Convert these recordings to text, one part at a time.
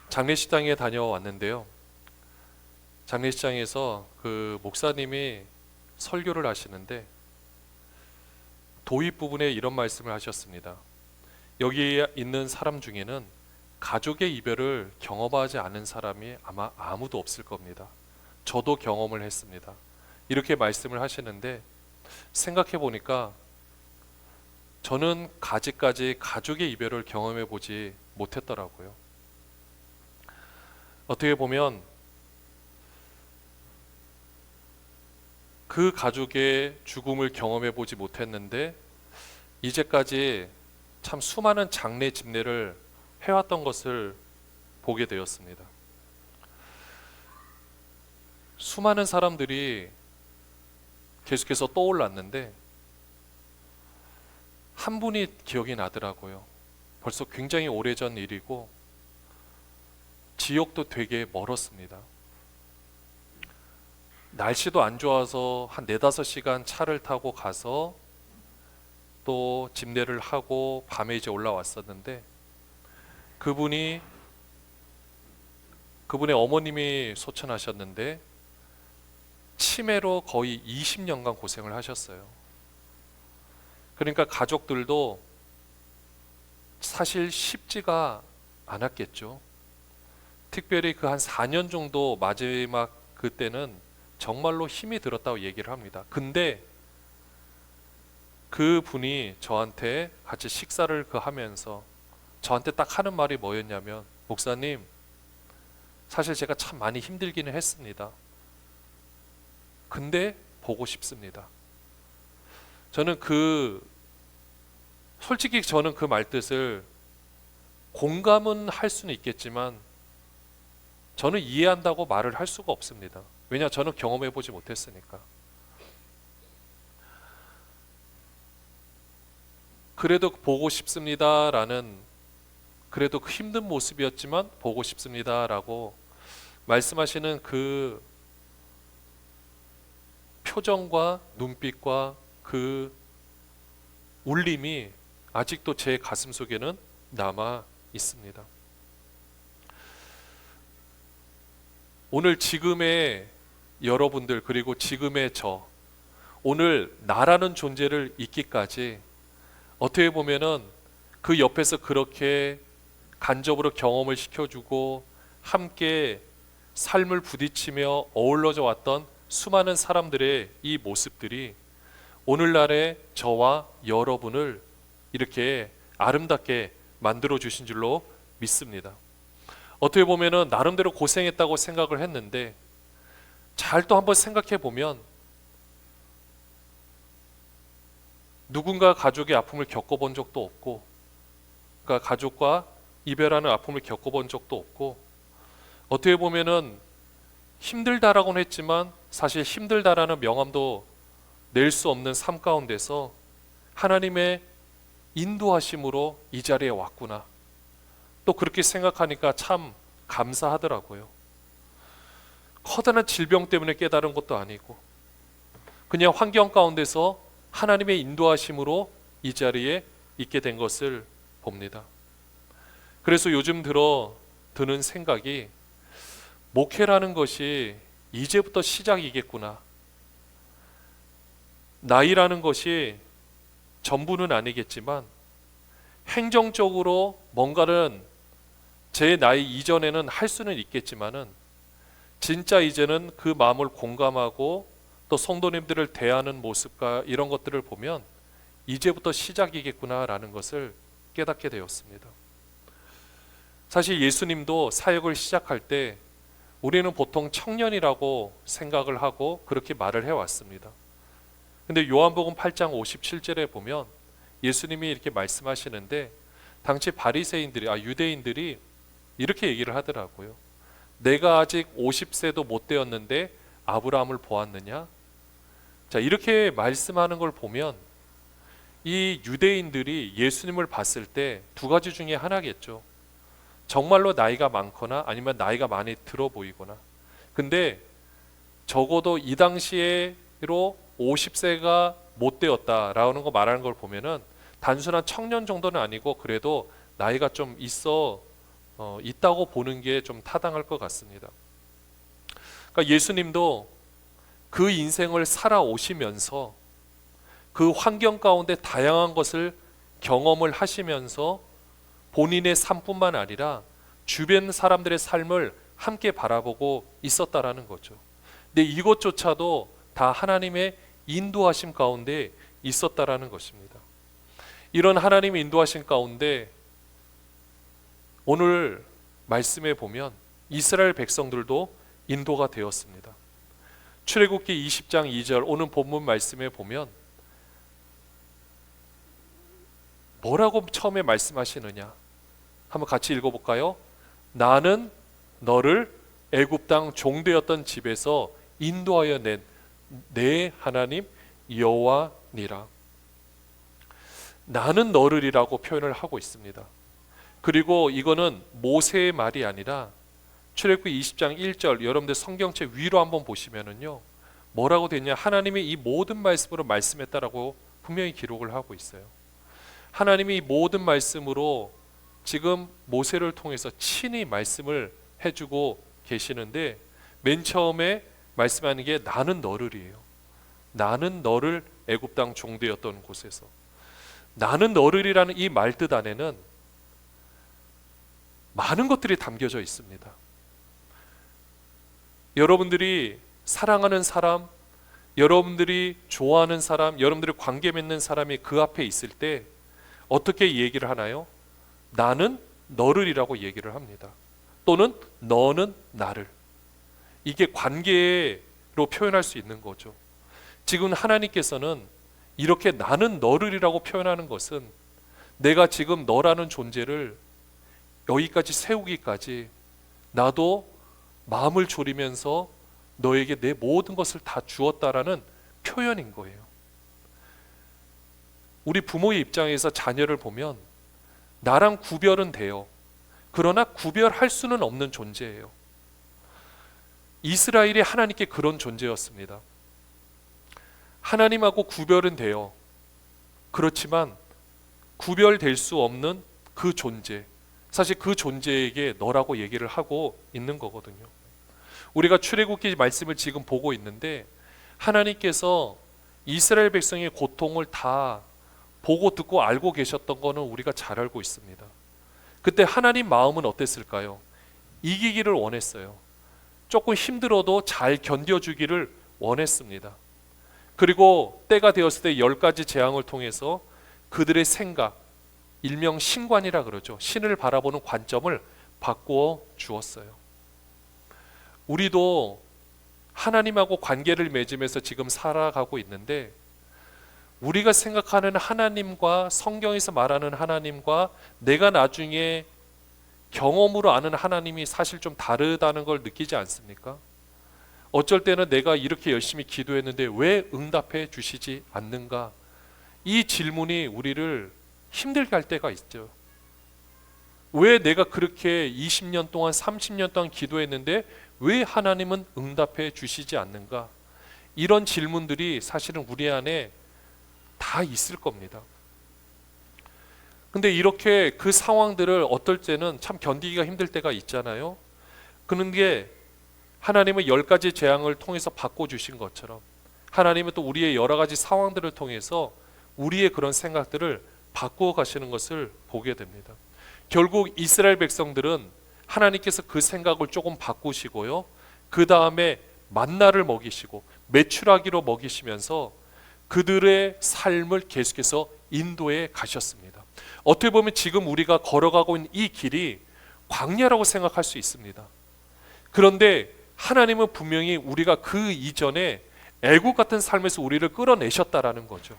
장례식장에 다녀왔는데요. 장례식장에서 그 목사님이 설교를 하시는데 도입 부분에 이런 말씀을 하셨습니다. 여기 있는 사람 중에는 가족의 이별을 경험하지 않은 사람이 아마 아무도 없을 겁니다. 저도 경험을 했습니다. 이렇게 말씀을 하시는데 생각해 보니까 저는 아직까지 가족의 이별을 경험해 보지 못했더라고요. 어떻게 보면 그 가족의 죽음을 경험해 보지 못했는데 이제까지 참 수많은 장례 집례를 해왔던 것을 보게 되었습니다. 수많은 사람들이 계속해서 떠올랐는데 한 분이 기억이 나더라고요. 벌써 굉장히 오래전 일이고 지역도 되게 멀었습니다. 날씨도 안 좋아서 한 4-5시간 차를 타고 가서 또 집례를 하고 밤에 이제 올라왔었는데 그분의 어머님이 소천하셨는데 치매로 거의 20년간 고생을 하셨어요. 그러니까 가족들도 사실 쉽지가 않았겠죠. 특별히 그 한 4년 정도 마지막 그때는 정말로 힘이 들었다고 얘기를 합니다. 근데 그 분이 저한테 같이 식사를 하면서 저한테 딱 하는 말이 뭐였냐면, 목사님, 사실 제가 참 많이 힘들기는 했습니다. 근데 보고 싶습니다. 솔직히 저는 그 말뜻을 공감은 할 수는 있겠지만 저는 이해한다고 말을 할 수가 없습니다. 왜냐, 저는 경험해 보지 못했으니까. 그래도 보고 싶습니다라는, 그래도 그 힘든 모습이었지만 보고 싶습니다라고 말씀하시는 그 표정과 눈빛과 그 울림이 아직도 제 가슴 속에는 남아 있습니다. 오늘 지금의 여러분들, 그리고 지금의 오늘 나라는 존재를 잊기까지 어떻게 보면은 그 옆에서 그렇게 간접으로 경험을 시켜주고 함께 삶을 부딪히며 어우러져 왔던 수많은 사람들의 이 모습들이 오늘날의 저와 여러분을 이렇게 아름답게 만들어 주신 줄로 믿습니다. 어떻게 보면은 나름대로 고생했다고 생각을 했는데 잘 또 한번 생각해 보면 누군가 가족의 아픔을 겪어본 적도 없고, 그러니까 가족과 이별하는 아픔을 겪어본 적도 없고, 어떻게 보면은 힘들다라고는 했지만 사실 힘들다라는 명함도 낼 수 없는 삶 가운데서 하나님의 인도하심으로 이 자리에 왔구나, 또 그렇게 생각하니까 참 감사하더라고요. 커다란 질병 때문에 깨달은 것도 아니고 그냥 환경 가운데서 하나님의 인도하심으로 이 자리에 있게 된 것을 봅니다. 그래서 요즘 들어 드는 생각이, 목회라는 것이 이제부터 시작이겠구나. 나이라는 것이 전부는 아니겠지만 행정적으로 뭔가는 제 나이 이전에는 할 수는 있겠지만은 진짜 이제는 그 마음을 공감하고 또 성도님들을 대하는 모습과 이런 것들을 보면 이제부터 시작이겠구나라는 것을 깨닫게 되었습니다. 사실 예수님도 사역을 시작할 때 우리는 보통 청년이라고 생각을 하고 그렇게 말을 해왔습니다. 근데 요한복음 8장 57절에 보면 예수님이 이렇게 말씀하시는데 당시 유대인들이 이렇게 얘기를 하더라고요. 내가 아직 50세도 못 되었는데 아브라함을 보았느냐? 자, 이렇게 말씀하는 걸 보면 이 유대인들이 예수님을 봤을 때 두 가지 중에 하나겠죠. 정말로 나이가 많거나 아니면 나이가 많이 들어 보이거나. 근데 적어도 이 당시에로 50세가 못 되었다라는 거 말하는 걸 보면은 단순한 청년 정도는 아니고 그래도 나이가 좀 있어 있다고 보는 게 좀 타당할 것 같습니다. 그러니까 예수님도 그 인생을 살아오시면서 그 환경 가운데 다양한 것을 경험을 하시면서 본인의 삶뿐만 아니라 주변 사람들의 삶을 함께 바라보고 있었다라는 거죠. 근데 이것조차도 다 하나님의 인도하심 가운데 있었다라는 것입니다. 이런 하나님의 인도하심 가운데 오늘 말씀에 보면 이스라엘 백성들도 인도가 되었습니다. 출애굽기 20장 2절 오늘 본문 말씀에 보면 뭐라고 처음에 말씀하시느냐? 한번 같이 읽어볼까요? 나는 너를 애굽 땅 종되었던 집에서 인도하여 낸 내 하나님 여호와니라. 나는 너를이라고 표현을 하고 있습니다. 그리고 이거는 모세의 말이 아니라 출애굽기 20장 1절 여러분들 성경책 위로 한번 보시면은요 뭐라고 되냐? 하나님이 이 모든 말씀으로 말씀했다라고 분명히 기록을 하고 있어요. 하나님이 이 모든 말씀으로 지금 모세를 통해서 친히 말씀을 해주고 계시는데 맨 처음에 말씀하는 게 나는 너를이에요. 나는 너를 애굽 땅 종되었던 곳에서 나는 너를이라는 이 말뜻 안에는 많은 것들이 담겨져 있습니다. 여러분들이 사랑하는 사람, 여러분들이 좋아하는 사람, 여러분들이 관계 맺는 사람이 그 앞에 있을 때 어떻게 얘기를 하나요? 나는 너를이라고 얘기를 합니다. 또는 너는 나를. 이게 관계로 표현할 수 있는 거죠. 지금 하나님께서는 이렇게 나는 너를이라고 표현하는 것은 내가 지금 너라는 존재를 여기까지 세우기까지 나도 마음을 졸이면서 너에게 내 모든 것을 다 주었다라는 표현인 거예요. 우리 부모의 입장에서 자녀를 보면 나랑 구별은 돼요. 그러나 구별할 수는 없는 존재예요. 이스라엘이 하나님께 그런 존재였습니다. 하나님하고 구별은 돼요. 그렇지만 구별될 수 없는 그 존재, 사실 그 존재에게 너라고 얘기를 하고 있는 거거든요. 우리가 출애굽기 말씀을 지금 보고 있는데 하나님께서 이스라엘 백성의 고통을 다 보고 듣고 알고 계셨던 거는 우리가 잘 알고 있습니다. 그때 하나님 마음은 어땠을까요? 이기기를 원했어요. 조금 힘들어도 잘 견뎌주기를 원했습니다. 그리고 때가 되었을 때 10가지 재앙을 통해서 그들의 생각, 일명 신관이라 그러죠. 신을 바라보는 관점을 바꾸어 주었어요. 우리도 하나님하고 관계를 맺으면서 지금 살아가고 있는데 우리가 생각하는 하나님과 성경에서 말하는 하나님과 내가 나중에 경험으로 아는 하나님이 사실 좀 다르다는 걸 느끼지 않습니까? 어쩔 때는 내가 이렇게 열심히 기도했는데 왜 응답해 주시지 않는가? 이 질문이 우리를 힘들게 할 때가 있죠. 왜 내가 그렇게 20년 동안 30년 동안 기도했는데 왜 하나님은 응답해 주시지 않는가? 이런 질문들이 사실은 우리 안에 다 있을 겁니다. 근데 이렇게 그 상황들을 어떨 때는 참 견디기가 힘들 때가 있잖아요. 그런 게 하나님은 10가지 재앙을 통해서 바꿔주신 것처럼 하나님은 또 우리의 여러 가지 상황들을 통해서 우리의 그런 생각들을 바꾸어 가시는 것을 보게 됩니다. 결국 이스라엘 백성들은 하나님께서 그 생각을 조금 바꾸시고요. 그 다음에 만나를 먹이시고 메추라기로 먹이시면서 그들의 삶을 계속해서 인도해 가셨습니다. 어떻게 보면 지금 우리가 걸어가고 있는 이 길이 광야라고 생각할 수 있습니다. 그런데 하나님은 분명히 우리가 그 이전에 애국 같은 삶에서 우리를 끌어내셨다라는 거죠.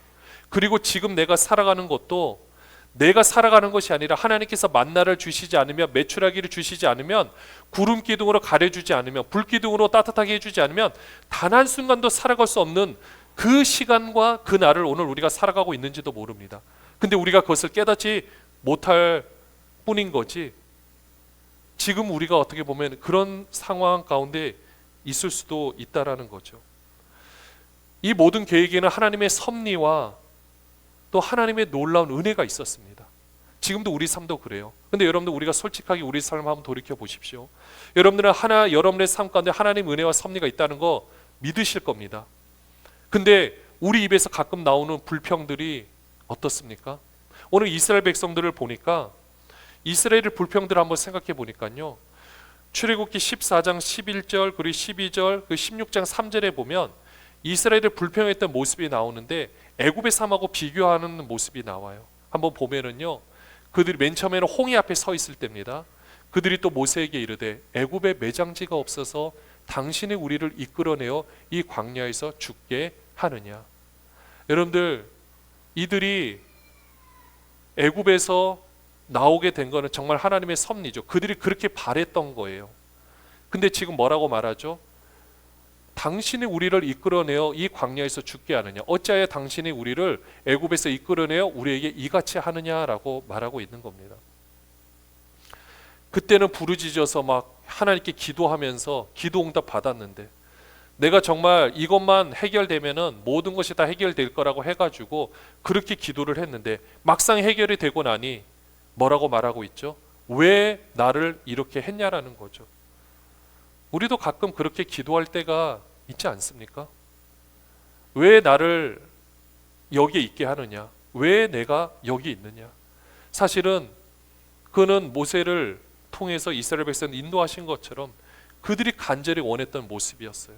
그리고 지금 내가 살아가는 것도 내가 살아가는 것이 아니라 하나님께서 만나를 주시지 않으면, 메추라기를 주시지 않으면, 구름 기둥으로 가려주지 않으면, 불 기둥으로 따뜻하게 해주지 않으면 단 한순간도 살아갈 수 없는 그 시간과 그 날을 오늘 우리가 살아가고 있는지도 모릅니다. 근데 우리가 그것을 깨닫지 못할 뿐인 거지, 지금 우리가 어떻게 보면 그런 상황 가운데 있을 수도 있다라는 거죠. 이 모든 계획에는 하나님의 섭리와 또 하나님의 놀라운 은혜가 있었습니다. 지금도 우리 삶도 그래요. 근데 여러분들 우리가 솔직하게 우리 삶을 한번 돌이켜 보십시오. 여러분들은 여러분의 삶 가운데 하나님 은혜와 섭리가 있다는 거 믿으실 겁니다. 근데 우리 입에서 가끔 나오는 불평들이 어떻습니까? 오늘 이스라엘 백성들을 보니까 이스라엘의 불평들을 한번 생각해 보니까요. 출애굽기 14장 11절 그리고 12절 그 16장 3절에 보면 이스라엘을 불평했던 모습이 나오는데 애굽의 삶하고 비교하는 모습이 나와요. 한번 보면은요. 그들이 맨 처음에는 홍해 앞에 서 있을 때입니다. 그들이 또 모세에게 이르되 애굽에 매장지가 없어서 당신이 우리를 이끌어내어 이 광야에서 죽게 하느냐. 여러분들 이들이 애굽에서 나오게 된 거는 정말 하나님의 섭리죠. 그들이 그렇게 바랬던 거예요. 근데 지금 뭐라고 말하죠? 당신이 우리를 이끌어내어 이 광야에서 죽게 하느냐. 어찌하여 당신이 우리를 애굽에서 이끌어내어 우리에게 이같이 하느냐라고 말하고 있는 겁니다. 그때는 부르짖어서 막 하나님께 기도하면서 기도 응답 받았는데 내가 정말 이것만 해결되면은 모든 것이 다 해결될 거라고 해가지고 그렇게 기도를 했는데 막상 해결이 되고 나니 뭐라고 말하고 있죠? 왜 나를 이렇게 했냐라는 거죠. 우리도 가끔 그렇게 기도할 때가 있지 않습니까? 왜 나를 여기에 있게 하느냐? 왜 내가 여기 있느냐? 사실은 그는 모세를 통해서 이스라엘 백성을 인도하신 것처럼 그들이 간절히 원했던 모습이었어요.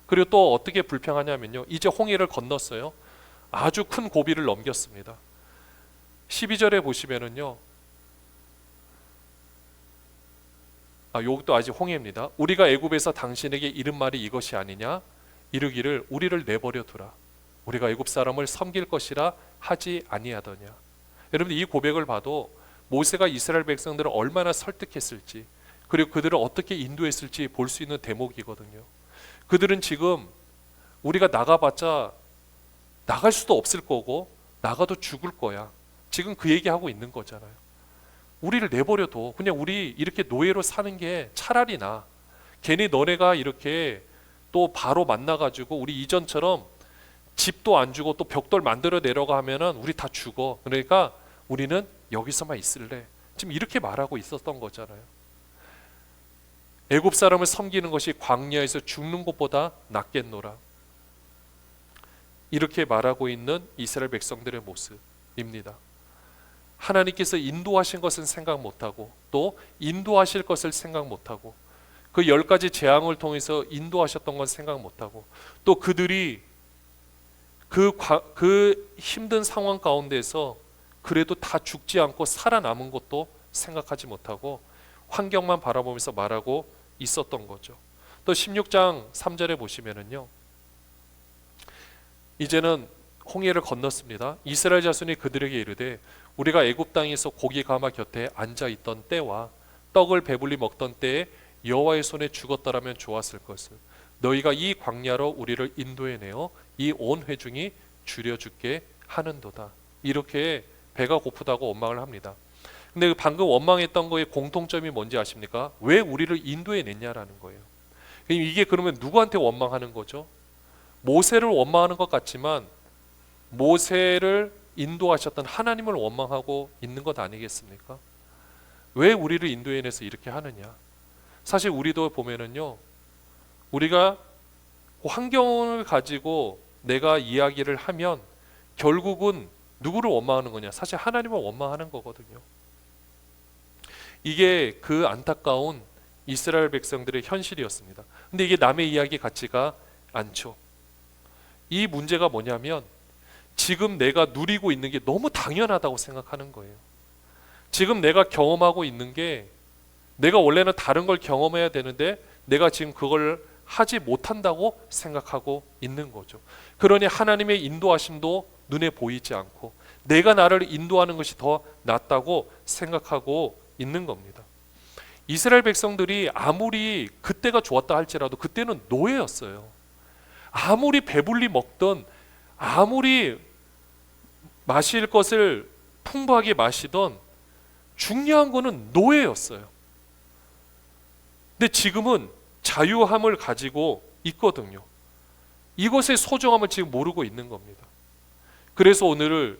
그리고 또 어떻게 불평하냐면요. 이제 홍해를 건넜어요. 아주 큰 고비를 넘겼습니다. 12절에 보시면은요. 여기도 아직 홍해입니다. 우리가 애굽에서 당신에게 이른 말이 이것이 아니냐? 이르기를 우리를 내버려 두라. 우리가 애굽 사람을 섬길 것이라 하지 아니하더냐. 여러분 이 고백을 봐도 모세가 이스라엘 백성들을 얼마나 설득했을지 그리고 그들을 어떻게 인도했을지 볼 수 있는 대목이거든요. 그들은 지금 우리가 나가봤자 나갈 수도 없을 거고 나가도 죽을 거야. 지금 그 얘기하고 있는 거잖아요. 우리를 내버려둬. 그냥 우리 이렇게 노예로 사는 게 차라리 나. 괜히 너네가 이렇게 또 바로 만나가지고 우리 이전처럼 집도 안 주고 또 벽돌 만들어 내려가 하면은 우리 다 죽어. 그러니까 우리는 여기서만 있을래. 지금 이렇게 말하고 있었던 거잖아요. 애굽 사람을 섬기는 것이 광야에서 죽는 것보다 낫겠노라. 이렇게 말하고 있는 이스라엘 백성들의 모습입니다. 하나님께서 인도하신 것은 생각 못하고 또 인도하실 것을 생각 못하고 그 10가지 재앙을 통해서 인도하셨던 건 생각 못하고 또 그들이 그 힘든 상황 가운데서 그래도 다 죽지 않고 살아남은 것도 생각하지 못하고 환경만 바라보면서 말하고 있었던 거죠. 또 16장 3절에 보시면은요. 이제는 홍해를 건넜습니다. 이스라엘 자손이 그들에게 이르되 우리가 애굽 땅에서 고기 가마 곁에 앉아 있던 때와 떡을 배불리 먹던 때에 여호와의 손에 죽었더라면 좋았을 것을. 너희가 이 광야로 우리를 인도해내어 이 온 회중이 줄여 죽게 하는도다. 이렇게 배가 고프다고 원망을 합니다. 근데 방금 원망했던 거의 공통점이 뭔지 아십니까? 왜 우리를 인도해냈냐라는 거예요. 이게 그러면 누구한테 원망하는 거죠? 모세를 원망하는 것 같지만 모세를 인도하셨던 하나님을 원망하고 있는 것 아니겠습니까? 왜 우리를 인도해내서 이렇게 하느냐? 사실 우리도 보면은요, 우리가 환경을 가지고 내가 이야기를 하면 결국은 누구를 원망하는 거냐? 사실 하나님을 원망하는 거거든요. 이게 그 안타까운 이스라엘 백성들의 현실이었습니다. 근데 이게 남의 이야기 같지가 않죠. 이 문제가 뭐냐면 지금 내가 누리고 있는 게 너무 당연하다고 생각하는 거예요. 지금 내가 경험하고 있는 게 내가 원래는 다른 걸 경험해야 되는데 내가 지금 그걸 하지 못한다고 생각하고 있는 거죠. 그러니 하나님의 인도하심도 눈에 보이지 않고 내가 나를 인도하는 것이 더 낫다고 생각하고 있는 겁니다. 이스라엘 백성들이 아무리 그때가 좋았다 할지라도 그때는 노예였어요. 아무리 배불리 먹던 아무리 마실 것을 풍부하게 마시던 중요한 거는 노예였어요. 근데 지금은 자유함을 가지고 있거든요. 이것의 소중함을 지금 모르고 있는 겁니다. 그래서 오늘을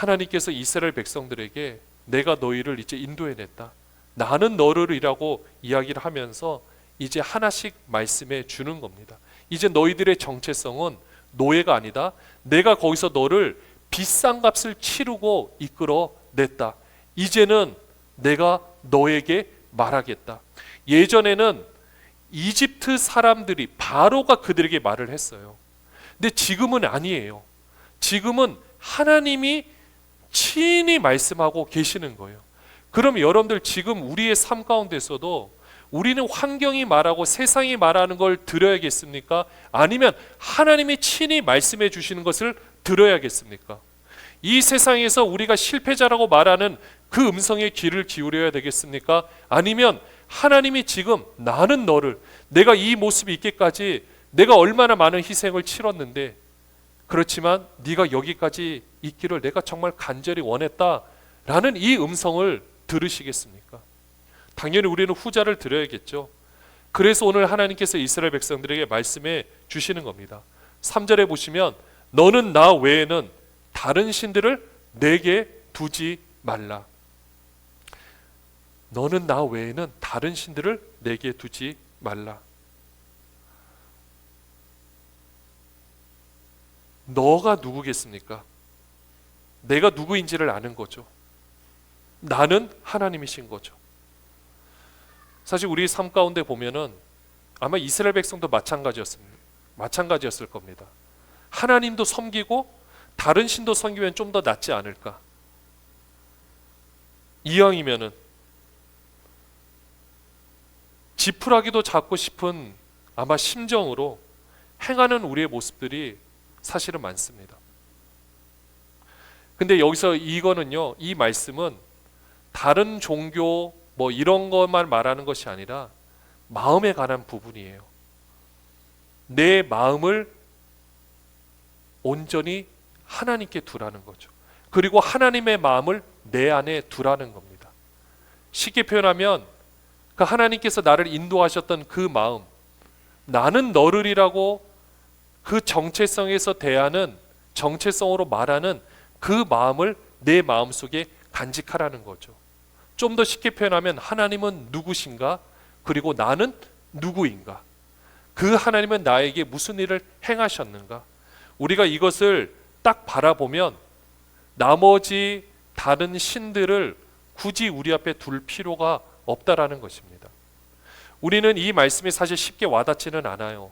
하나님께서 이스라엘 백성들에게 내가 너희를 이제 인도해냈다, 나는 너를이라고 이야기를 하면서 이제 하나씩 말씀해 주는 겁니다. 이제 너희들의 정체성은 노예가 아니다, 내가 거기서 너를 비싼 값을 치르고 이끌어냈다, 이제는 내가 너에게 말하겠다. 예전에는 이집트 사람들이, 바로가 그들에게 말을 했어요. 근데 지금은 아니에요. 지금은 하나님이 친히 말씀하고 계시는 거예요. 그럼 여러분들 지금 우리의 삶 가운데서도 우리는 환경이 말하고 세상이 말하는 걸 들어야겠습니까? 아니면 하나님이 친히 말씀해 주시는 것을 들어야겠습니까? 이 세상에서 우리가 실패자라고 말하는 그 음성에 귀를 기울여야 되겠습니까? 아니면 하나님이 지금 나는 너를, 내가 이 모습이 있기까지 내가 얼마나 많은 희생을 치렀는데, 그렇지만 네가 여기까지 있기를 내가 정말 간절히 원했다라는 이 음성을 들으시겠습니까? 당연히 우리는 후자를 들어야겠죠. 그래서 오늘 하나님께서 이스라엘 백성들에게 말씀해 주시는 겁니다. 3절에 보시면 너는 나 외에는 다른 신들을 내게 두지 말라. 너는 나 외에는 다른 신들을 내게 두지 말라. 너가 누구겠습니까? 내가 누구인지를 아는 거죠. 나는 하나님이신 거죠. 사실 우리 삶 가운데 보면은 아마 이스라엘 백성도 마찬가지였을 겁니다. 하나님도 섬기고 다른 신도 섬기면 좀 더 낫지 않을까? 이왕이면은 지푸라기도 잡고 싶은 아마 심정으로 행하는 우리의 모습들이 사실은 많습니다. 근데 여기서 이거는요, 이 말씀은 다른 종교 뭐 이런 것만 말하는 것이 아니라 마음에 관한 부분이에요. 내 마음을 온전히 하나님께 두라는 거죠. 그리고 하나님의 마음을 내 안에 두라는 겁니다. 쉽게 표현하면 그 하나님께서 나를 인도하셨던 그 마음, 나는 너를이라고 그 정체성에서 대하는, 정체성으로 말하는 그 마음을 내 마음속에 간직하라는 거죠. 좀 더 쉽게 표현하면 하나님은 누구신가? 그리고 나는 누구인가? 그 하나님은 나에게 무슨 일을 행하셨는가? 우리가 이것을 딱 바라보면 나머지 다른 신들을 굳이 우리 앞에 둘 필요가 없다라는 것입니다. 우리는 이 말씀이 사실 쉽게 와닿지는 않아요.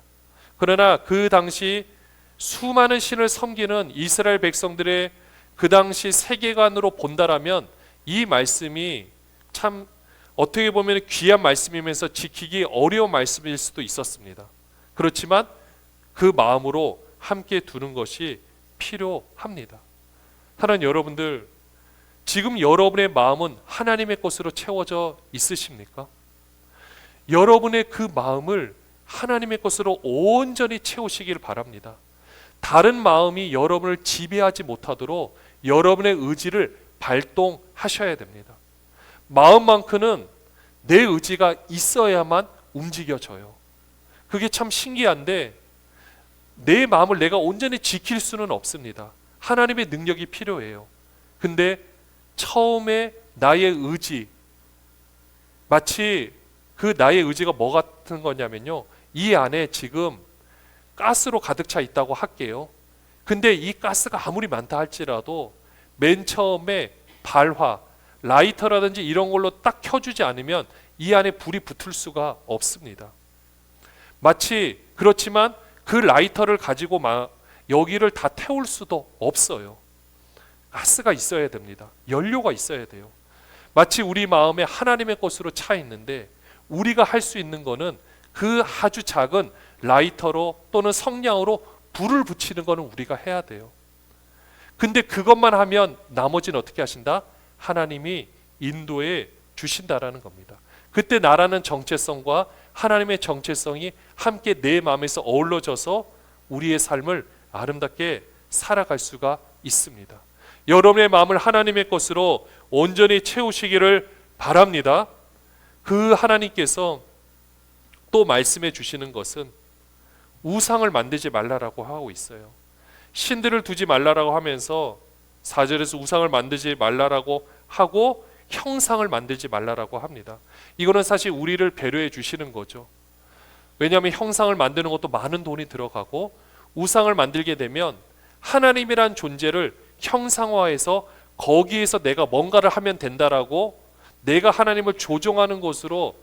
그러나 그 당시 수많은 신을 섬기는 이스라엘 백성들의 그 당시 세계관으로 본다라면 이 말씀이 참 어떻게 보면 귀한 말씀이면서 지키기 어려운 말씀일 수도 있었습니다. 그렇지만 그 마음으로 함께 두는 것이 필요합니다. 사랑하는 여러분들, 지금 여러분의 마음은 하나님의 것으로 채워져 있으십니까? 여러분의 그 마음을 하나님의 것으로 온전히 채우시길 바랍니다. 다른 마음이 여러분을 지배하지 못하도록 여러분의 의지를 발동하셔야 됩니다. 마음만큼은 내 의지가 있어야만 움직여져요. 그게 참 신기한데 내 마음을 내가 온전히 지킬 수는 없습니다. 하나님의 능력이 필요해요. 근데 처음에 나의 의지, 마치 그 나의 의지가 뭐 같은 거냐면요, 이 안에 지금 가스로 가득 차 있다고 할게요. 근데 이 가스가 아무리 많다 할지라도 맨 처음에 발화, 라이터라든지 이런 걸로 딱 켜주지 않으면 이 안에 불이 붙을 수가 없습니다. 마치 그렇지만 그 라이터를 가지고 여기를 다 태울 수도 없어요. 가스가 있어야 됩니다. 연료가 있어야 돼요. 마치 우리 마음에 하나님의 것으로 차 있는데 우리가 할 수 있는 거는 그 아주 작은 라이터로 또는 성냥으로 불을 붙이는 거는 우리가 해야 돼요. 근데 그것만 하면 나머지는 어떻게 하신다? 하나님이 인도해 주신다라는 겁니다. 그때 나라는 정체성과 하나님의 정체성이 함께 내 마음에서 어우러져서 우리의 삶을 아름답게 살아갈 수가 있습니다. 여러분의 마음을 하나님의 것으로 온전히 채우시기를 바랍니다. 그 하나님께서 또 말씀해 주시는 것은 우상을 만들지 말라라고 하고 있어요. 신들을 두지 말라라고 하면서 4절에서 우상을 만들지 말라라고 하고 형상을 만들지 말라라고 합니다. 이거는 사실 우리를 배려해 주시는 거죠. 왜냐하면 형상을 만드는 것도 많은 돈이 들어가고 우상을 만들게 되면 하나님이란 존재를 형상화해서 거기에서 내가 뭔가를 하면 된다라고 내가 하나님을 조종하는 것으로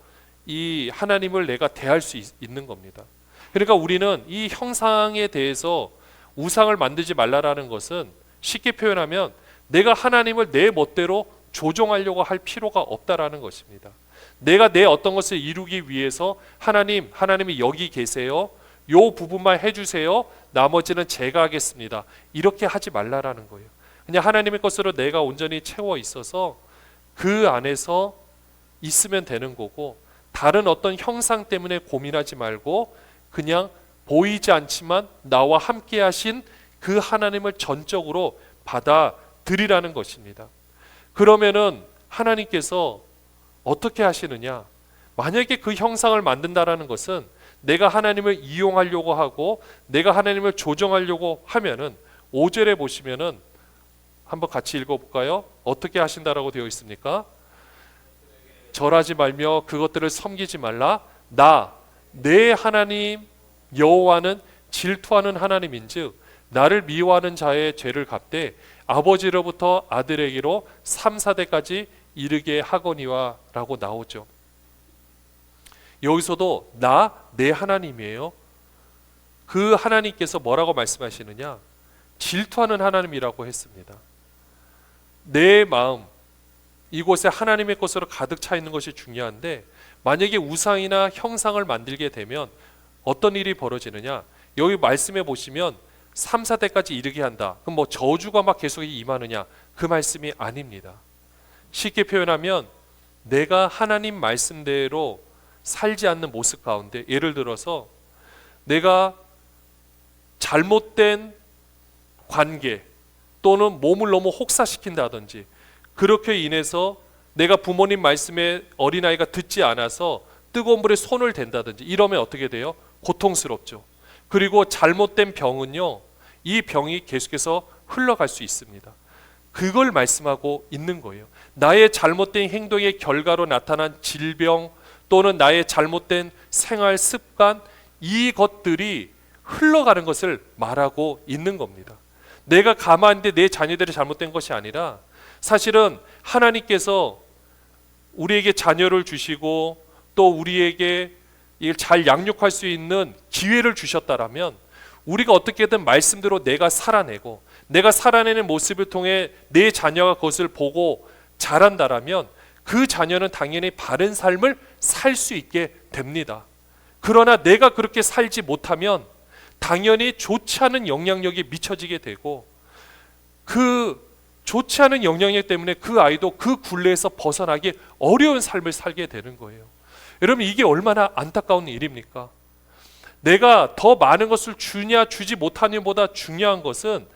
이 하나님을 내가 대할 수 있는 겁니다. 그러니까 우리는 이 형상에 대해서 우상을 만들지 말라라는 것은 쉽게 표현하면 내가 하나님을 내 멋대로 조종하려고 할 필요가 없다라는 것입니다. 내가 내 어떤 것을 이루기 위해서 하나님이 여기 계세요. 요 부분만 해주세요. 나머지는 제가 하겠습니다. 이렇게 하지 말라라는 거예요. 그냥 하나님의 것으로 내가 온전히 채워 있어서 그 안에서 있으면 되는 거고 다른 어떤 형상 때문에 고민하지 말고 그냥 보이지 않지만 나와 함께 하신 그 하나님을 전적으로 받아들이라는 것입니다. 그러면은 하나님께서 어떻게 하시느냐? 만약에 그 형상을 만든다라는 것은 내가 하나님을 이용하려고 하고 내가 하나님을 조정하려고 하면은 5절에 보시면은 한번 같이 읽어볼까요? 어떻게 하신다라고 되어 있습니까? 절하지 말며 그것들을 섬기지 말라. 내 하나님 여호와는 질투하는 하나님인즉 나를 미워하는 자의 죄를 갚되 아버지로부터 아들에게로 3, 4대까지 이르게 하거니와 라고 나오죠. 여기서도 내 하나님이에요. 그 하나님께서 뭐라고 말씀하시느냐? 질투하는 하나님이라고 했습니다. 내 마음 이곳에 하나님의 것으로 가득 차 있는 것이 중요한데 만약에 우상이나 형상을 만들게 되면 어떤 일이 벌어지느냐? 여기 말씀해 보시면 3, 4대까지 이르게 한다. 그럼 뭐 저주가 막 계속 임하느냐? 그 말씀이 아닙니다. 쉽게 표현하면 내가 하나님 말씀대로 살지 않는 모습 가운데 예를 들어서 내가 잘못된 관계 또는 몸을 너무 혹사시킨다든지 그렇게 인해서 내가 부모님 말씀에 어린아이가 듣지 않아서 뜨거운 물에 손을 댄다든지 이러면 어떻게 돼요? 고통스럽죠. 그리고 잘못된 병은요, 이 병이 계속해서 흘러갈 수 있습니다. 그걸 말씀하고 있는 거예요. 나의 잘못된 행동의 결과로 나타난 질병 또는 나의 잘못된 생활 습관 이것들이 흘러가는 것을 말하고 있는 겁니다. 내가 가만히 있는데 내 자녀들이 잘못된 것이 아니라 사실은 하나님께서 우리에게 자녀를 주시고 또 우리에게 잘 양육할 수 있는 기회를 주셨다라면 우리가 어떻게든 말씀대로 내가 살아내고 내가 살아내는 모습을 통해 내 자녀가 그것을 보고 자란다라면 그 자녀는 당연히 바른 삶을 살 수 있게 됩니다. 그러나 내가 그렇게 살지 못하면 당연히 좋지 않은 영향력이 미쳐지게 되고 그 좋지 않은 영향력 때문에 그 아이도 그 굴레에서 벗어나기 어려운 삶을 살게 되는 거예요. 여러분 이게 얼마나 안타까운 일입니까? 내가 더 많은 것을 주냐 주지 못하냐보다 중요한 것은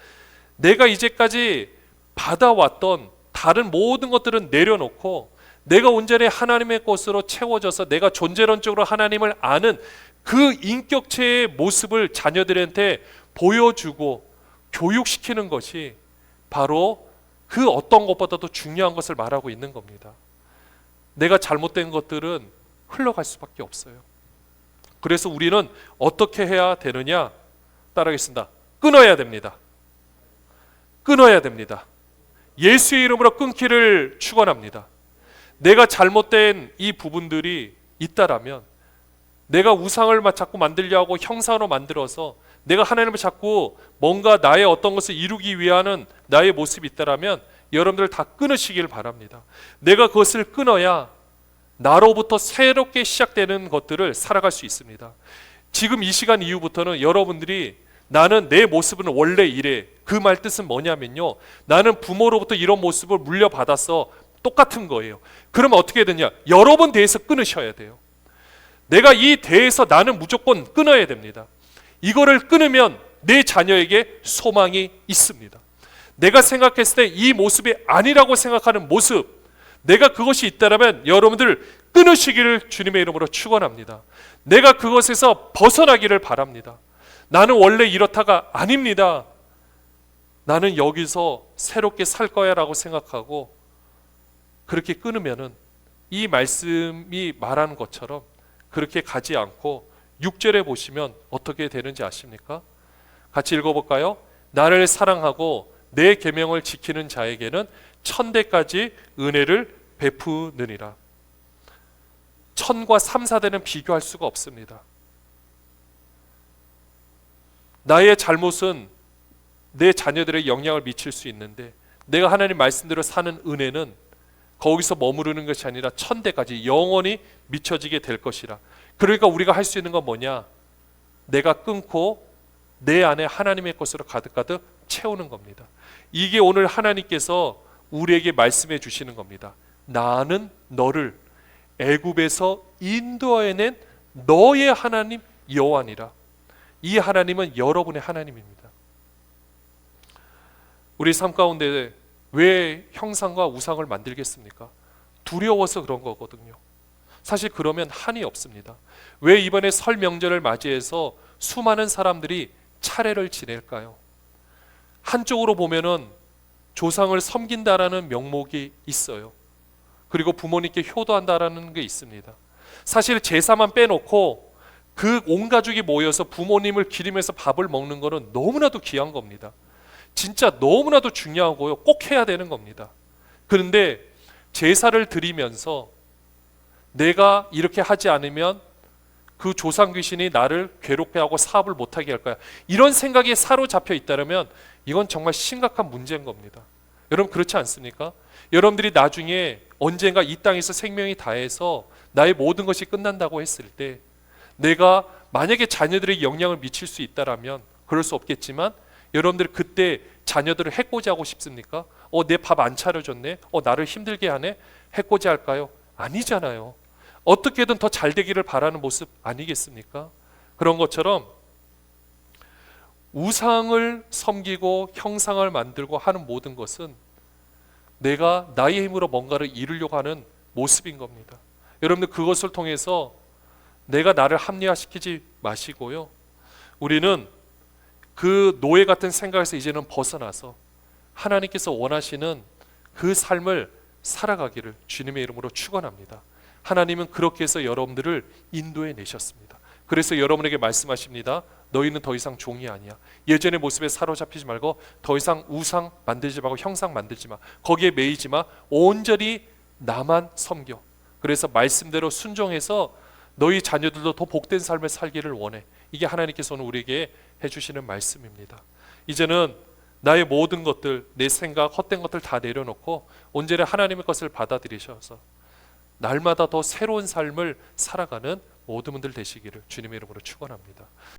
내가 이제까지 받아왔던 다른 모든 것들은 내려놓고 내가 온전히 하나님의 것으로 채워져서 내가 존재론적으로 하나님을 아는 그 인격체의 모습을 자녀들한테 보여주고 교육시키는 것이 바로 그 어떤 것보다도 중요한 것을 말하고 있는 겁니다. 내가 잘못된 것들은 흘러갈 수밖에 없어요. 그래서 우리는 어떻게 해야 되느냐? 따라하겠습니다. 끊어야 됩니다. 끊어야 됩니다. 예수의 이름으로 끊기를 축원합니다. 내가 잘못된 이 부분들이 있다라면 내가 우상을 자꾸 만들려고 형상으로 만들어서 내가 하나님을 자꾸 뭔가 나의 어떤 것을 이루기 위한 나의 모습이 있다라면 여러분들 다 끊으시길 바랍니다. 내가 그것을 끊어야 나로부터 새롭게 시작되는 것들을 살아갈 수 있습니다. 지금 이 시간 이후부터는 여러분들이 나는 내 모습은 원래 이래. 그 말 뜻은 뭐냐면요. 나는 부모로부터 이런 모습을 물려받아서 똑같은 거예요. 그러면 어떻게 되냐? 여러 번 대해서 끊으셔야 돼요. 내가 이 대에서 나는 무조건 끊어야 됩니다. 이거를 끊으면 내 자녀에게 소망이 있습니다. 내가 생각했을 때 이 모습이 아니라고 생각하는 모습, 내가 그것이 있다면 여러분들 끊으시기를 주님의 이름으로 축원합니다. 내가 그것에서 벗어나기를 바랍니다. 나는 원래 이렇다가 아닙니다. 나는 여기서 새롭게 살 거야 라고 생각하고 그렇게 끊으면은 이 말씀이 말하는 것처럼 그렇게 가지 않고 6절에 보시면 어떻게 되는지 아십니까? 같이 읽어볼까요? 나를 사랑하고 내 계명을 지키는 자에게는 천대까지 은혜를 베푸느니라. 천과 3, 4대는 비교할 수가 없습니다. 나의 잘못은 내 자녀들에게 영향을 미칠 수 있는데 내가 하나님 말씀대로 사는 은혜는 거기서 머무르는 것이 아니라 천대까지 영원히 미쳐지게 될 것이라. 그러니까 우리가 할 수 있는 건 뭐냐? 내가 끊고 내 안에 하나님의 것으로 가득가득 채우는 겁니다. 이게 오늘 하나님께서 우리에게 말씀해 주시는 겁니다. 나는 너를 애굽에서 인도해낸 너의 하나님 여호와니라. 이 하나님은 여러분의 하나님입니다. 우리 삶 가운데 왜 형상과 우상을 만들겠습니까? 두려워서 그런 거거든요. 사실 그러면 한이 없습니다. 왜 이번에 설 명절을 맞이해서 수많은 사람들이 차례를 지낼까요? 한쪽으로 보면은 조상을 섬긴다라는 명목이 있어요. 그리고 부모님께 효도한다라는 게 있습니다. 사실 제사만 빼놓고 그 온 가족이 모여서 부모님을 기리면서 밥을 먹는 거는 너무나도 귀한 겁니다. 진짜 너무나도 중요하고요. 꼭 해야 되는 겁니다. 그런데 제사를 드리면서 내가 이렇게 하지 않으면 그 조상 귀신이 나를 괴롭게 하고 사업을 못하게 할 거야. 이런 생각에 사로잡혀 있다면 이건 정말 심각한 문제인 겁니다. 여러분 그렇지 않습니까? 여러분들이 나중에 언젠가 이 땅에서 생명이 다해서 나의 모든 것이 끝난다고 했을 때 내가 만약에 자녀들에게 영향을 미칠 수 있다라면 그럴 수 없겠지만 여러분들 그때 자녀들을 해코지하고 싶습니까? 내 밥 안 차려줬네? 나를 힘들게 하네? 해코지 할까요? 아니잖아요. 어떻게든 더 잘 되기를 바라는 모습 아니겠습니까? 그런 것처럼 우상을 섬기고 형상을 만들고 하는 모든 것은 내가 나의 힘으로 뭔가를 이루려고 하는 모습인 겁니다. 여러분들 그것을 통해서 내가 나를 합리화시키지 마시고요. 우리는 그 노예 같은 생각에서 이제는 벗어나서 하나님께서 원하시는 그 삶을 살아가기를 주님의 이름으로 축원합니다. 하나님은 그렇게 해서 여러분들을 인도해 내셨습니다. 그래서 여러분에게 말씀하십니다. 너희는 더 이상 종이 아니야. 예전의 모습에 사로잡히지 말고 더 이상 우상 만들지 말고 형상 만들지 마. 거기에 매이지 마. 온전히 나만 섬겨. 그래서 말씀대로 순종해서 너희 자녀들도 더 복된 삶을 살기를 원해. 이게 하나님께서 오늘 우리에게 해주시는 말씀입니다. 이제는 나의 모든 것들, 내 생각, 헛된 것들 다 내려놓고 온전히 하나님의 것을 받아들이셔서 날마다 더 새로운 삶을 살아가는 모든 분들 되시기를 주님의 이름으로 축원합니다.